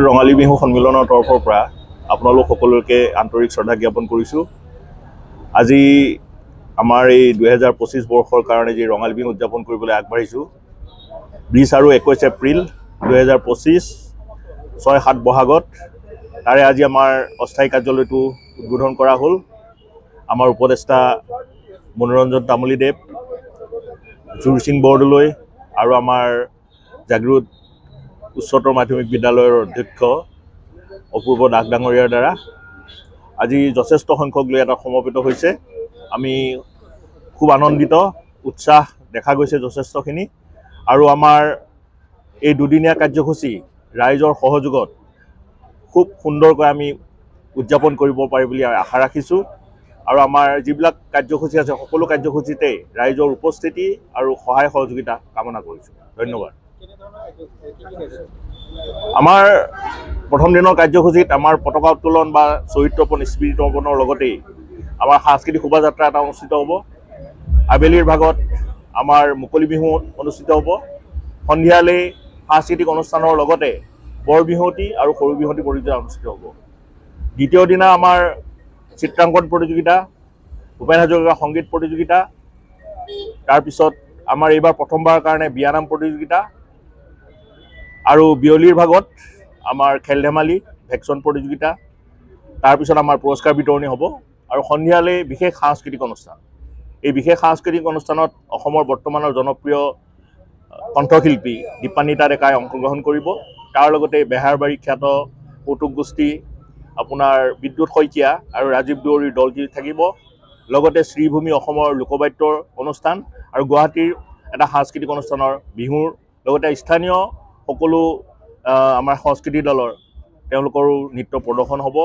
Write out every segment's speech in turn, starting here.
ৰঙালী বিহু সন্মিলনৰ তৰফৰ পৰা আপোনালোক সকলোকে আন্তৰিক শ্ৰদ্ধা জ্ঞাপন কৰিছোঁ। আজি আমাৰ এই 2025 বৰ্ষৰ কাৰণে যি ৰঙালী বিহু উদযাপন কৰিবলৈ আগবাঢ়িছোঁ 20 আৰু 21 এপ্ৰিল 2025 6-7 বহাগত তাৰে আজি আমাৰ অস্থায়ী কাৰ্যালয়টো উদ্বোধন কৰা হ'ল। আমাৰ উপদেষ্টা মনোৰঞ্জন তামুলীদেৱ, জুৰ সিং বৰদলৈ আৰু আমাৰ জাগৃত উচ্চতৰ মাধ্যমিক বিদ্যালয়ৰ অধ্যক্ষ অপূৰ্ব দাস ডাঙৰীয়াৰ দ্বাৰা আজি যথেষ্ট সংখ্যক লৈ এটা সমবেত হৈছে। আমি খুব আনন্দিত, উৎসাহ দেখা গৈছে যথেষ্টখিনি। আৰু আমাৰ এই দুদিনীয়া কাৰ্যসূচী ৰাইজৰ সহযোগত খুব সুন্দৰকৈ আমি উদযাপন কৰিব পাৰি বুলি আশা ৰাখিছোঁ। আৰু আমাৰ যিবিলাক কাৰ্যসূচী আছে সকলো কাৰ্যসূচীতে ৰাইজৰ উপস্থিতি আৰু সহায় সহযোগিতা কামনা কৰিছোঁ। ধন্যবাদ। আমাৰ প্ৰথম দিনৰ কাৰ্যসূচীত আমাৰ পতাকা উত্তোলন বা চৰিত্ৰপণ স্মৃতিপণৰ লগতেই আমাৰ সাংস্কৃতিক শোভাযাত্ৰা এটা অনুষ্ঠিত হ'ব। আবেলিৰ ভাগত আমাৰ মুকলি বিহু অনুষ্ঠিত হ'ব। সন্ধিয়ালৈ সাংস্কৃতিক অনুষ্ঠানৰ লগতে বৰ বিহুৱতী আৰু সৰু বিহুৱতী প্ৰতিযোগিতা অনুষ্ঠিত হ'ব। দ্বিতীয় দিনা আমাৰ চিত্ৰাংকন প্ৰতিযোগিতা, ভূপেন হাজৰিকা সংগীত প্ৰতিযোগিতা, তাৰপিছত আমাৰ এইবাৰ প্ৰথমবাৰৰ কাৰণে বিয়ানাম প্ৰতিযোগিতা, আৰু বিয়লিৰ ভাগত আমাৰ খেল ধেমালি ভেকচন প্ৰতিযোগিতা, তাৰপিছত আমাৰ পুৰস্কাৰ বিতৰণি হ'ব। আৰু সন্ধিয়ালৈ বিশেষ সাংস্কৃতিক অনুষ্ঠান। এই বিশেষ সাংস্কৃতিক অনুষ্ঠানত অসমৰ বৰ্তমানৰ জনপ্ৰিয় কণ্ঠশিল্পী দীপান্বিতা ডেকাই অংশগ্ৰহণ কৰিব। তাৰ লগতে বেহাৰবাৰী খ্যাত কৌতুক গোষ্ঠী আপোনাৰ বিদ্যুৎ শইকীয়া আৰু ৰাজীৱ দুৱৰীৰ দলটি থাকিব। লগতে শ্ৰীভূমি অসমৰ লোকবাদ্যৰ অনুষ্ঠান আৰু গুৱাহাটীৰ এটা সাংস্কৃতিক অনুষ্ঠানৰ বিহুৰ লগতে স্থানীয় সকলো আমাৰ সংস্কৃতি দলৰ তেওঁলোকৰো নৃত্য প্ৰদৰ্শন হ'ব।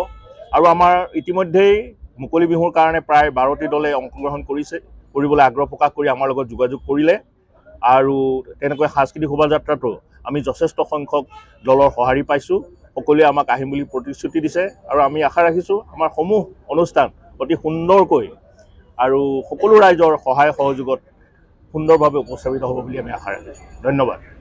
আৰু আমাৰ ইতিমধ্যেই মুকলি বিহুৰ কাৰণে প্ৰায় 12টি দলে অংশগ্ৰহণ কৰিবলৈ আগ্ৰহ প্ৰকাশ কৰি আমাৰ লগত যোগাযোগ কৰিলে। আৰু তেনেকৈ সাংস্কৃতিক শোভাযাত্ৰাটো আমি যথেষ্ট সংখ্যক দলৰ সঁহাৰি পাইছোঁ। সকলোৱে আমাক আহিম বুলি প্ৰতিশ্ৰুতি দিছে আৰু আমি আশা ৰাখিছোঁ আমাৰ সমূহ অনুষ্ঠান অতি সুন্দৰকৈ আৰু সকলো ৰাইজৰ সহায় সহযোগত সুন্দৰভাৱে উপস্থাপিত হ'ব বুলি আমি আশা ৰাখিছোঁ। ধন্যবাদ।